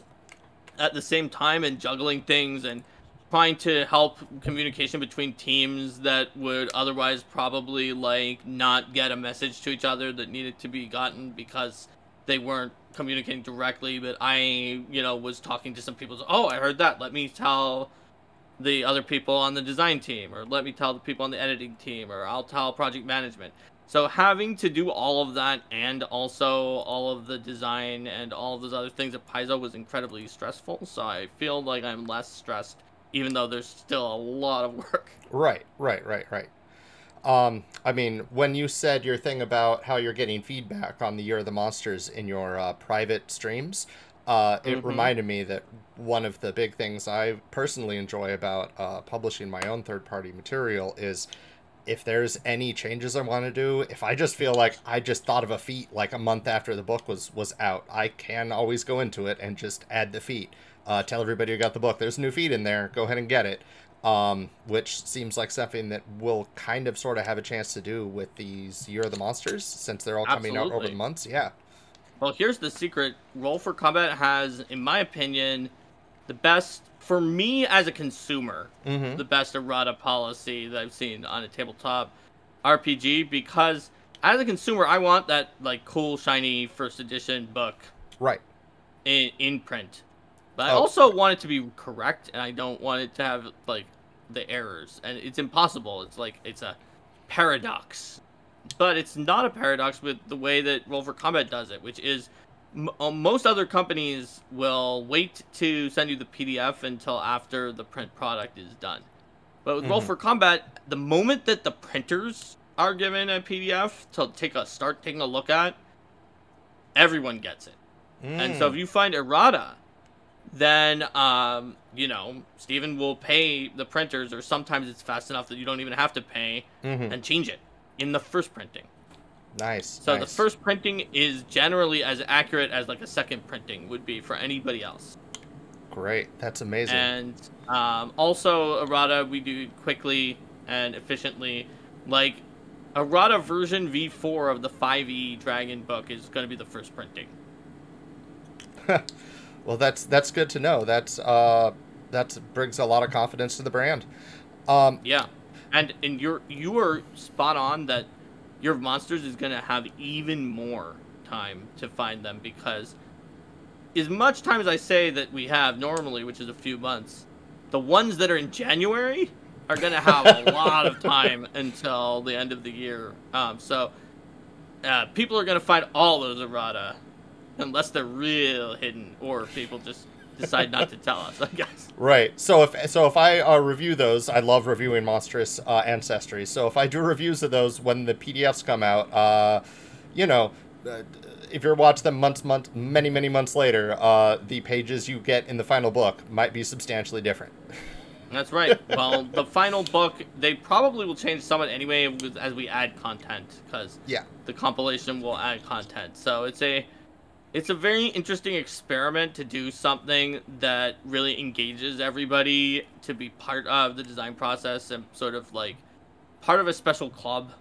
at the same time and juggling things and trying to help communication between teams that would otherwise probably, like, not get a message to each other that needed to be gotten because they weren't communicating directly. But I, was talking to some people. So, oh, I heard that. Let me tell the other people on the design team, or let me tell the people on the editing team, or I'll tell project management. So having to do all of that and also all of the design and all of those other things at Paizo was incredibly stressful. So I feel like I'm less stressed, even though there's still a lot of work. Right. I mean, when you said your thing about how you're getting feedback on the Year of the Monsters in your private streams, it reminded me that one of the big things I personally enjoy about publishing my own third-party material is if there's any changes I want to do, if I just feel like I just thought of a feat like a month after the book was out, I can always go into it and just add the feat. Tell everybody who got the book, there's a new feat in there, go ahead and get it. Which seems like something that we'll kind of sort of have a chance to do with these Year of the Monsters, since they're all coming out over the months. Yeah. Well, here's the secret. Roll for Combat has, in my opinion, the best, for me as a consumer, the best errata policy that I've seen on a tabletop RPG, because as a consumer, I want that, like, cool, shiny first edition book. Right. In print. But I also want it to be correct, and I don't want it to have, like, the errors. And it's impossible. It's like, it's a paradox. But it's not a paradox with the way that Roll for Combat does it, which is most other companies will wait to send you the PDF until after the print product is done. But with Roll for Combat, the moment that the printers are given a PDF to start taking a look at, everyone gets it. And so if you find errata, then Steven will pay the printers, or sometimes it's fast enough that you don't even have to pay, and change it in the first printing. Nice. So the first printing is generally as accurate as like a second printing would be for anybody else. Great. That's amazing. And also errata we do quickly and efficiently. Like errata version V4 of the 5e Dragon book is going to be the first printing. Well, that's good to know. That brings a lot of confidence to the brand. Yeah. And you are spot on that your monsters is going to have even more time to find them, because as much time as I say that we have normally, which is a few months, the ones that are in January are going to have a lot of time until the end of the year. So people are going to find all those errata, unless they're real hidden, or people just decide not to tell us, I guess. Right. So if I review those, I love reviewing Monstrous Ancestry. So if I do reviews of those when the PDFs come out, if you're watching them many months later, the pages you get in the final book might be substantially different. That's right. Well, the final book, they probably will change somewhat anyway as we add content, because the compilation will add content. So it's a very interesting experiment to do something that really engages everybody to be part of the design process and sort of like part of a special club.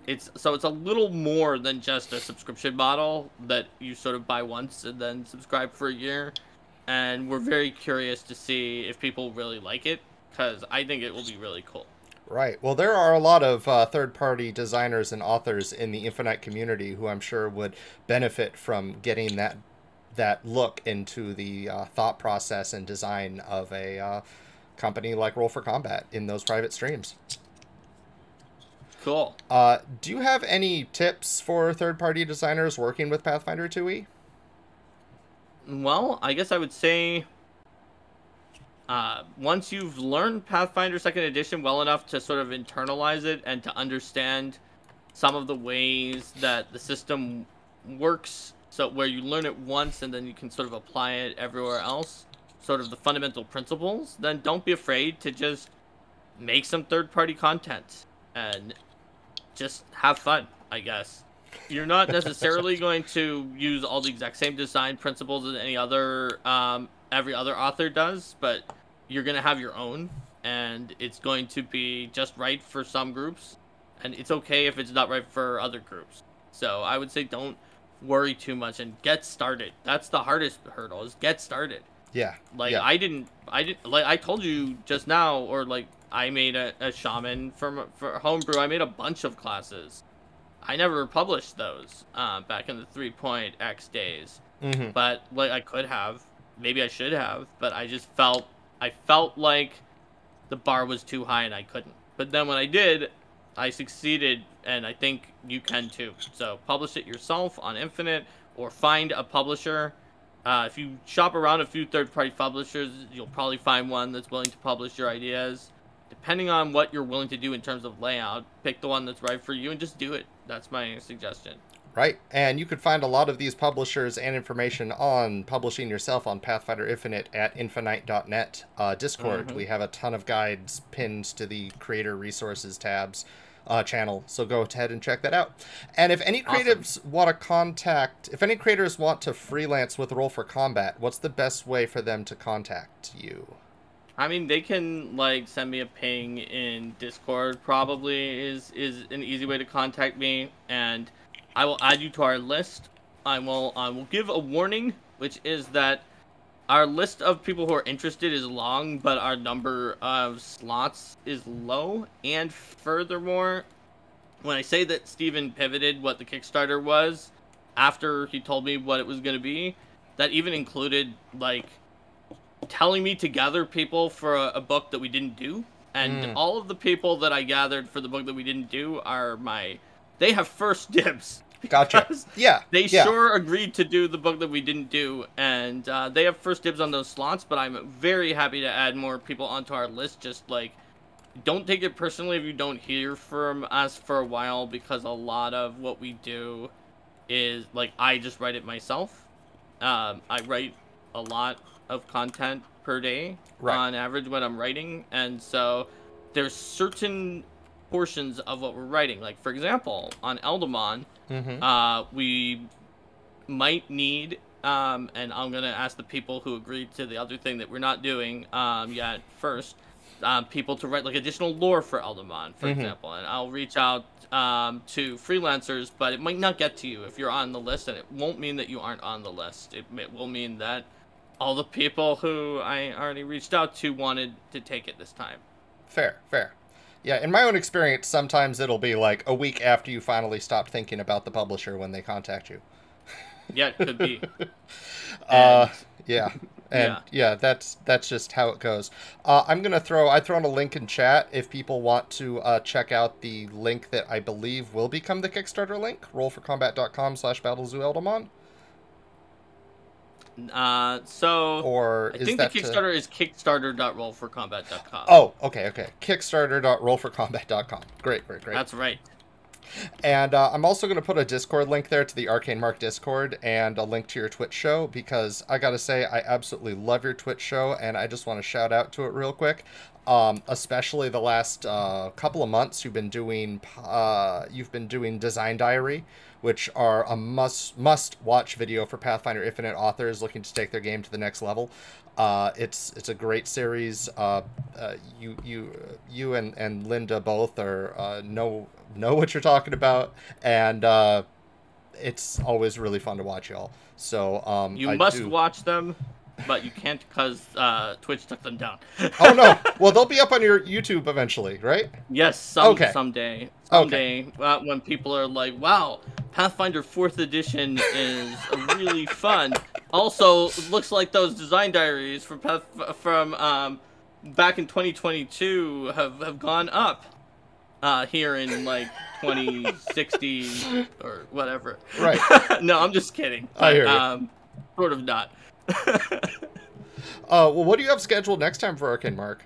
It's a little more than just a subscription model that you sort of buy once and then subscribe for a year. And we're very curious to see if people really like it, because I think it will be really cool. Right. Well, there are a lot of third-party designers and authors in the Infiknight community who I'm sure would benefit from getting that look into the thought process and design of a company like Roll for Combat in those private streams. Cool. Do you have any tips for third-party designers working with Pathfinder 2e? Well, I guess I would say once you've learned Pathfinder 2nd Edition well enough to sort of internalize it and to understand some of the ways that the system works, so where you learn it once and then you can sort of apply it everywhere else, sort of the fundamental principles, then don't be afraid to just make some third-party content and just have fun, I guess. You're not necessarily going to use all the exact same design principles as any other every other author does, but you're going to have your own, and it's going to be just right for some groups, and it's okay if it's not right for other groups. So I would say don't worry too much and get started. That's the hardest hurdle, is get started. Yeah. Like, I didn't like I told you just now, or like I made a shaman for homebrew. I made a bunch of classes. I never published those back in the 3.x days. But like I could have, maybe I should have, but I just felt like the bar was too high and I couldn't. But then when I did, I succeeded, and I think you can too. So publish it yourself on Infinite, or find a publisher. If you shop around a few third-party publishers, you'll probably find one that's willing to publish your ideas. Depending on what you're willing to do in terms of layout, pick the one that's right for you and just do it. That's my suggestion. Right, and you could find a lot of these publishers and information on publishing yourself on Pathfinder Infinite at infiknight.net. Discord, we have a ton of guides pinned to the creator resources tabs channel, so go ahead and check that out. And if any creatives want to if any creators want to freelance with Roll for Combat, what's the best way for them to contact you? I mean, they can like send me a ping in Discord. Probably is an easy way to contact me, and I will add you to our list. I will give a warning, which is that our list of people who are interested is long, but our number of slots is low. And furthermore, when I say that Steven pivoted what the Kickstarter was after he told me what it was going to be, that even included like telling me to gather people for a book that we didn't do. And all of the people that I gathered for the book that we didn't do are they have first dibs Gotcha. Yeah. They yeah. sure agreed to do the book that we didn't do, and they have first dibs on those slots, but I'm very happy to add more people onto our list. Just, like, don't take it personally if you don't hear from us for a while, because a lot of what we do is, like, I just write it myself. I write a lot of content per day on average when I'm writing, and so there's certain portions of what we're writing. Like, for example, on Eldamon, we might need, and I'm going to ask the people who agreed to the other thing that we're not doing yet first, people to write, like, additional lore for Eldamon, for example. And I'll reach out to freelancers, but it might not get to you if you're on the list, and it won't mean that you aren't on the list. It will mean that all the people who I already reached out to wanted to take it this time. Fair. Yeah, in my own experience, sometimes it'll be like a week after you finally stop thinking about the publisher when they contact you. Yeah, it could be. Yeah, that's just how it goes. I've thrown a link in chat if people want to check out the link that I believe will become the Kickstarter link, rollforcombat.com/battlezooeldamon. Or I think the Kickstarter is kickstarter.rollforcombat.com. Oh, okay. Kickstarter.rollforcombat.com. Great. That's right. And I'm also going to put a Discord link there to the Arcane Mark Discord and a link to your Twitch show, because I got to say, I absolutely love your Twitch show, and I just want to shout out to it real quick. Especially the last couple of months, you've been doing Design Diary, which are a must-watch video for Pathfinder Infinite authors looking to take their game to the next level. It's a great series. You and Linda both are know what you're talking about, and it's always really fun to watch y'all. So you must watch them, but you can't because Twitch took them down. Oh no! Well, they'll be up on your YouTube eventually, right? Yes, someday. When people are like, "Wow, Pathfinder 4th edition is really fun." Also, looks like those design diaries from back in 2022 have gone up here in like 2060 or whatever. Right. No, I'm just kidding. I hear you. Sort of not. Well, what do you have scheduled next time for Arcane Mark?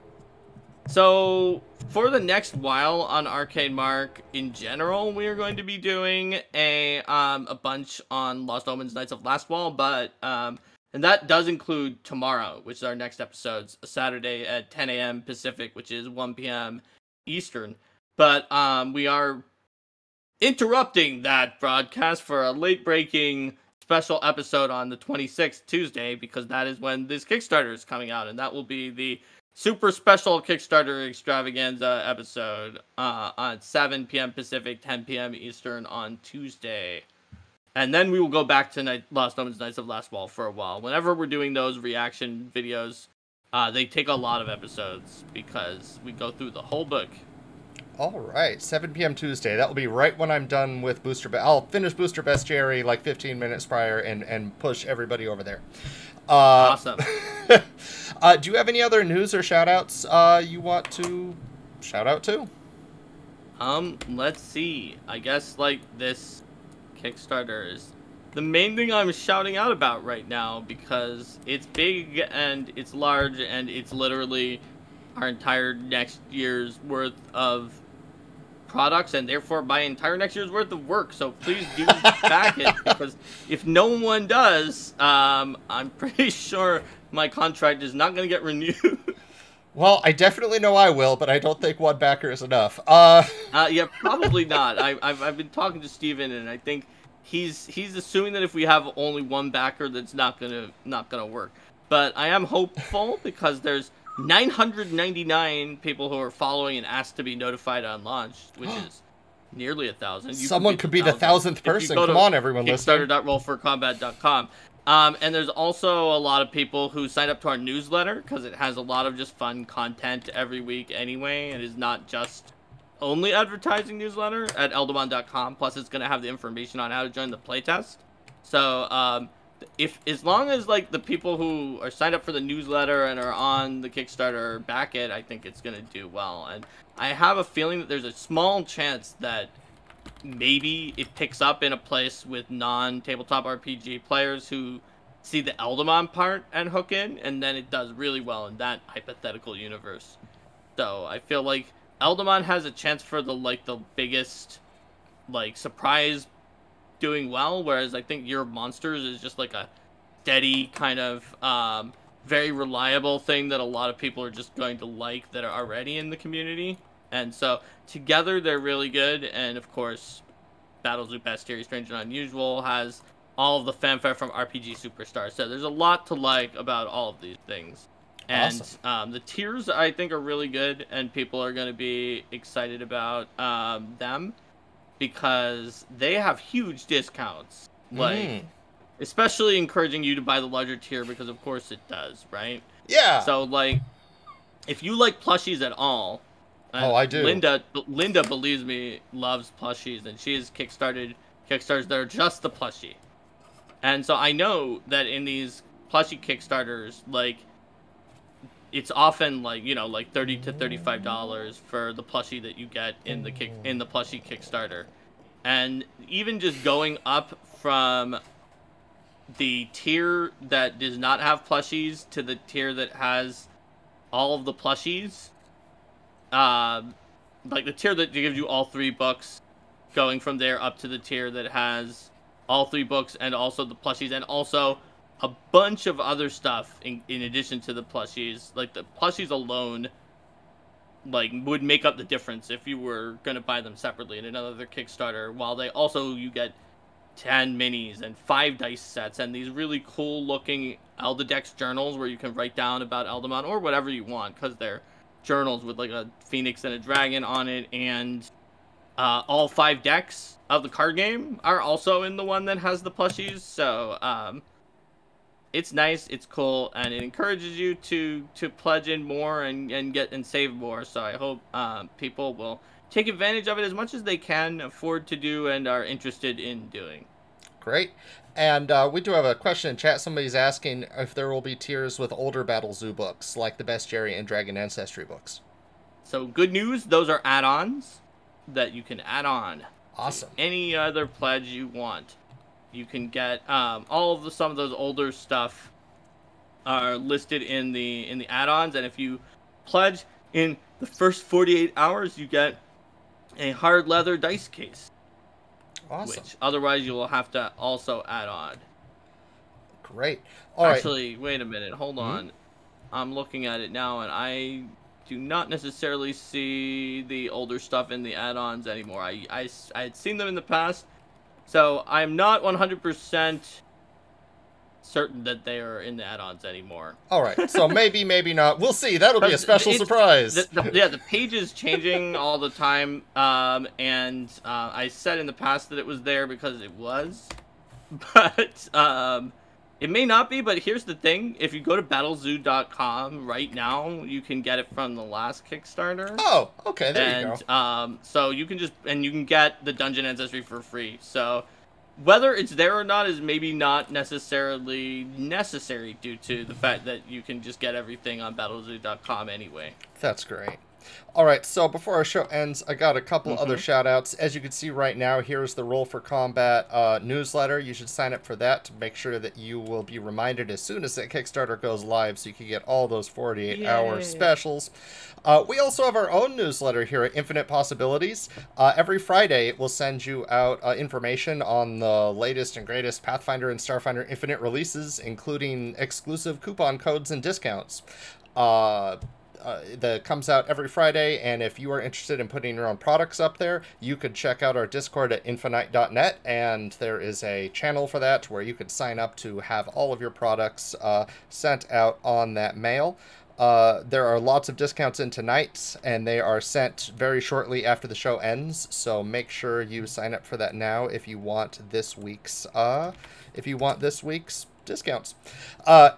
So, for the next while on Arcane Mark, in general, we are going to be doing a bunch on Lost Omens Knights of Lastwall, but and that does include tomorrow, which is our next episode's Saturday at 10 a.m. Pacific, which is 1 p.m. Eastern. But we are interrupting that broadcast for a late-breaking special episode on the 26th, Tuesday, because that is when this Kickstarter is coming out, and that will be the super special Kickstarter extravaganza episode on 7 p.m. Pacific, 10 p.m. Eastern on Tuesday. And then we will go back to Lost Omens Knights of Lastwall for a while. Whenever we're doing those reaction videos, they take a lot of episodes because we go through the whole book. All right, 7 p.m. Tuesday. That will be right when I'm done with Booster Best. I'll finish Booster Bestiary like 15 minutes prior and push everybody over there. Awesome. Do you have any other news or shout-outs you want to shout out to? Let's see. I guess, like, this Kickstarter is the main thing I'm shouting out about right now, because it's big and it's large and it's literally our entire next year's worth of products, and therefore my entire next year's worth of work. So please do back it, because if no one does, I'm pretty sure my contract is not going to get renewed. Well, I definitely know I will, but I don't think one backer is enough. Yeah, probably not. I've been talking to Steven, and I think he's assuming that if we have only one backer, that's not gonna work. But I am hopeful, because there's 999 people who are following and asked to be notified on launch, which is nearly 1,000. Someone could be the 1,000th person. Come on, everyone, listening. Kickstarter.rollforcombat.com. And there's also a lot of people who sign up to our newsletter, because it has a lot of just fun content every week anyway. It is not just only advertising newsletter at eldamon.com. Plus, it's going to have the information on how to join the playtest. So, as long as, like, the people who are signed up for the newsletter and are on the Kickstarter back it, I think it's going to do well. And I have a feeling that there's a small chance that maybe it picks up in a place with non-tabletop RPG players who see the Eldamon part and hook in, and then it does really well in that hypothetical universe. So I feel like Eldamon has a chance for the biggest surprise doing well, whereas I think Year of Monsters is just like a steady kind of very reliable thing that a lot of people are just going to like that are already in the community. And so together they're really good. And of course, Battle Zoo Bestiary Strange and Unusual has all of the fanfare from RPG Superstar. So there's a lot to like about all of these things. And Awesome. The tiers I think are really good, and people are going to be excited about them because they have huge discounts. Especially encouraging you to buy the larger tier because of course it does, right? Yeah. So if you like plushies at all, I do. Linda believes me, loves plushies, and she has Kickstarters that are just the plushie. And so I know that in these plushie Kickstarters, it's often $30 to $35 for the plushie that you get in the plushie Kickstarter. And even just going up from the tier that does not have plushies to the tier that has all of the plushies, the tier that gives you all 3 books, going from there up to the tier that has all 3 books and also the plushies and also a bunch of other stuff in addition to the plushies. The plushies alone would make up the difference if you were going to buy them separately in another Kickstarter, while you get 10 minis and 5 dice sets and these really cool looking Eldadex journals where you can write down about Eldamon or whatever you want, because they're journals with a phoenix and a dragon on it. And all 5 decks of the card game are also in the one that has the plushies. So it's nice, it's cool, and it encourages you to pledge in more and save more. So I hope people will take advantage of it as much as they can afford to do and are interested in doing. Great. And we do have a question in chat. Somebody's asking if there will be tiers with older Battle Zoo books, like the Bestiary and Dragon Ancestry books. So good news, those are add-ons that you can add on. Awesome. To any other pledge you want. You can get some of those older stuff are listed in the add-ons, and if you pledge in the first 48 hours, you get a hard leather dice case. Awesome. Which otherwise you will have to also add on. Great. Actually, wait a minute. Hold on. I'm looking at it now, and I do not necessarily see the older stuff in the add-ons anymore. I had seen them in the past, so I'm not 100% certain that they are in the add-ons anymore. All right. So maybe not. We'll see. That'll be a special surprise. The page is changing all the time, and I said in the past that it was there because it was, but it may not be. But here's the thing: if you go to battlezoo.com right now, you can get it from the last Kickstarter. Oh, okay. There you go. So you can get the Dungeon Ancestry for free. So whether it's there or not is maybe not necessarily necessary due to the fact that you can just get everything on battlezoo.com anyway. That's great. All right, so before our show ends, I got a couple other shout-outs. As you can see right now, here's the Roll for Combat newsletter. You should sign up for that to make sure that you will be reminded as soon as that Kickstarter goes live so you can get all those 48-hour specials. We also have our own newsletter here at Infinite Possibilities. Every Friday, it will send you out information on the latest and greatest Pathfinder and Starfinder Infinite releases, including exclusive coupon codes and discounts. That comes out every Friday, and if you are interested in putting your own products up there, you could check out our Discord at infiknight.net, and there is a channel for that where you could sign up to have all of your products sent out on that mail. There are lots of discounts in tonight, and they are sent very shortly after the show ends, so make sure you sign up for that now if you want this week's discounts. I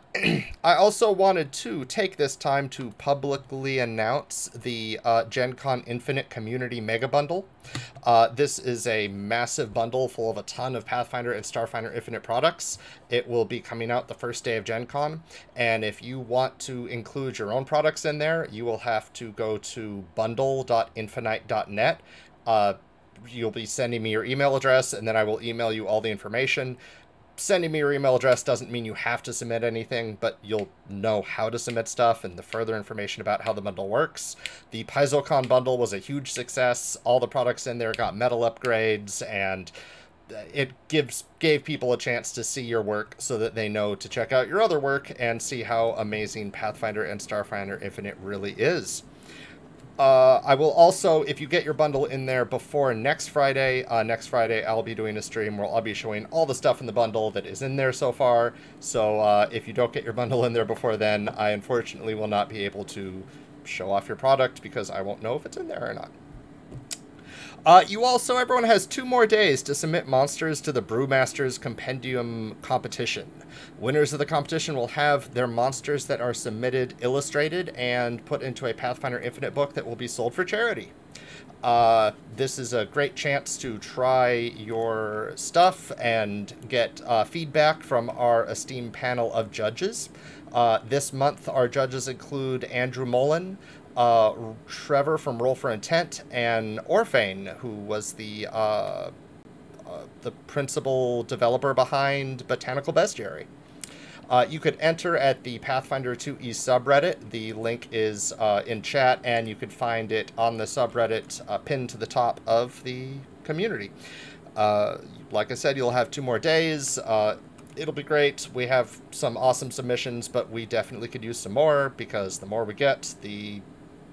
also wanted to take this time to publicly announce the Gen Con Infinite Community Mega Bundle. This is a massive bundle full of a ton of Pathfinder and Starfinder Infinite products. It will be coming out the first day of Gen Con, and if you want to include your own products in there, you will have to go to bundle.infiknight.net. you'll be sending me your email address, and then I will email you all the information. Sending me your email address doesn't mean you have to submit anything, but you'll know how to submit stuff and the further information about how the bundle works. The PaizoCon bundle was a huge success. All the products in there got medal upgrades, and it gave people a chance to see your work so that they know to check out your other work and see how amazing Pathfinder and Starfinder Infinite really is. I will also, if you get your bundle in there before next Friday I'll be doing a stream where I'll be showing all the stuff in the bundle that is in there so far. So if you don't get your bundle in there before then, I unfortunately will not be able to show off your product because I won't know if it's in there or not. Everyone has 2 more days to submit monsters to the Brewmasters Compendium competition. Winners of the competition will have their monsters that are submitted illustrated and put into a Pathfinder Infinite book that will be sold for charity. This is a great chance to try your stuff and get feedback from our esteemed panel of judges. This month, our judges include Andrew Mullen, Trevor from Roll for Intent, and Orphane, who was the principal developer behind Botanical Bestiary. You could enter at the Pathfinder 2e subreddit. The link is in chat, and you could find it on the subreddit pinned to the top of the community. Like I said, you'll have 2 more days. It'll be great. We have some awesome submissions, but we definitely could use some more, because the more we get, the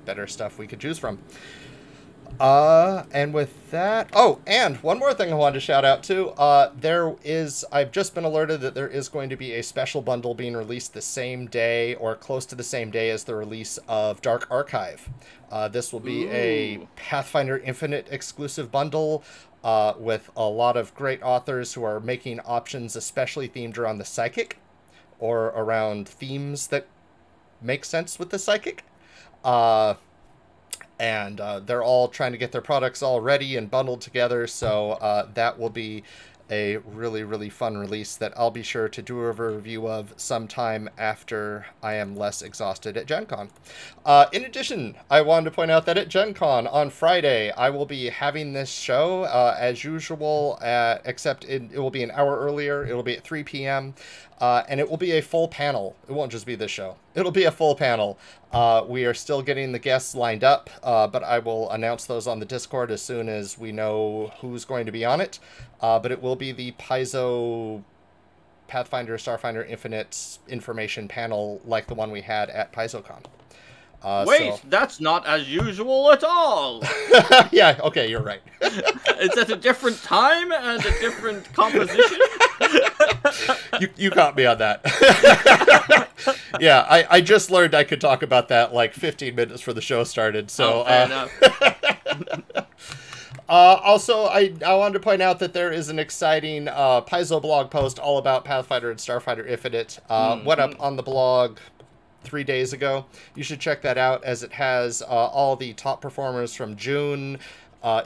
better stuff we could choose from. And with that, oh, and one more thing I wanted to shout out to, I've just been alerted that there is going to be a special bundle being released the same day or close to the same day as the release of Dark Archive. This will be a Pathfinder Infinite exclusive bundle with a lot of great authors who are making options especially themed around the psychic or around themes that make sense with the psychic. And they're all trying to get their products all ready and bundled together, so that will be a really, really fun release that I'll be sure to do a review of sometime after I am less exhausted at Gen Con. In addition, I wanted to point out that at Gen Con on Friday, I will be having this show as usual, except it will be an hour earlier. It will be at 3 p.m., and it will be a full panel. It won't just be this show. It'll be a full panel. We are still getting the guests lined up, but I will announce those on the Discord as soon as we know who's going to be on it. But it will be the Paizo Pathfinder Starfinder Infinite information panel like the one we had at PaizoCon. Wait, that's not as usual at all. Yeah, okay, you're right. It's at a different time and a different composition. You caught me on that. Yeah, I just learned I could talk about that like 15 minutes before the show started. So, fair enough. Also, I wanted to point out that there is an exciting Paizo blog post all about Pathfinder and Starfinder Infinite. Went up on the blog 3 days ago. You should check that out, as it has all the top performers from June,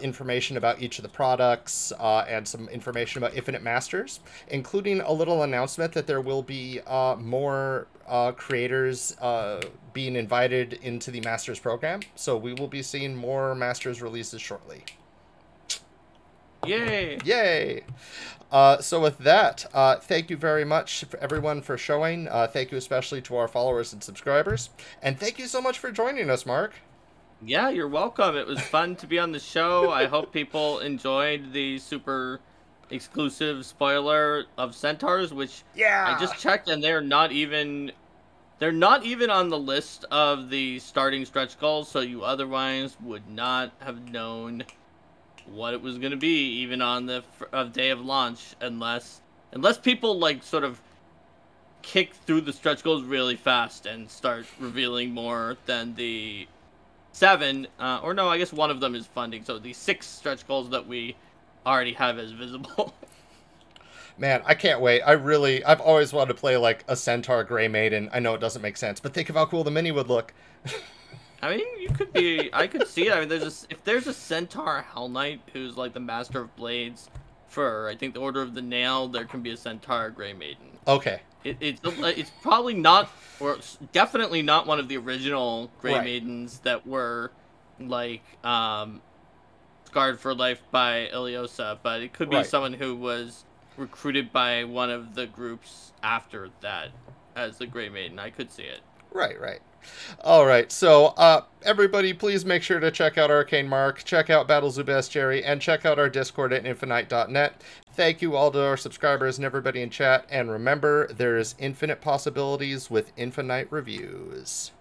information about each of the products, and some information about Infinite Masters, including a little announcement that there will be more creators being invited into the Masters program. So we will be seeing more Masters releases shortly. Yay! Yay! So with that, thank you very much, everyone, for showing. Thank you especially to our followers and subscribers. And thank you so much for joining us, Mark. Yeah, you're welcome. It was fun to be on the show. I hope people enjoyed the super exclusive spoiler of Centaurs, which I just checked, and they're not even on the list of the starting stretch goals, so you otherwise would not have known what it was going to be, even on the day of launch, unless people like sort of kick through the stretch goals really fast and start revealing more than the 7, or no, I guess one of them is funding, so the 6 stretch goals that we already have as visible. Man, I can't wait. I've always wanted to play like a Centaur Grey Maiden. I know it doesn't make sense, but think of how cool the mini would look. I mean, I could see it. I mean, if there's a Centaur Hell Knight who's like the Master of Blades for, I think, the Order of the Nail, there can be a Centaur Grey Maiden. Okay. It's probably not, or definitely not one of the original Grey Maidens that were like Scarred for Life by Iliosa, but it could be Right. someone who was recruited by one of the groups after that as the Grey Maiden. I could see it. Right, right. All right, so everybody, please make sure to check out Arcane Mark, check out Battles of Bestiary, and check out our Discord at Infiknight.net. Thank you all to our subscribers and everybody in chat, and remember, there is infinite possibilities with Infiknight reviews.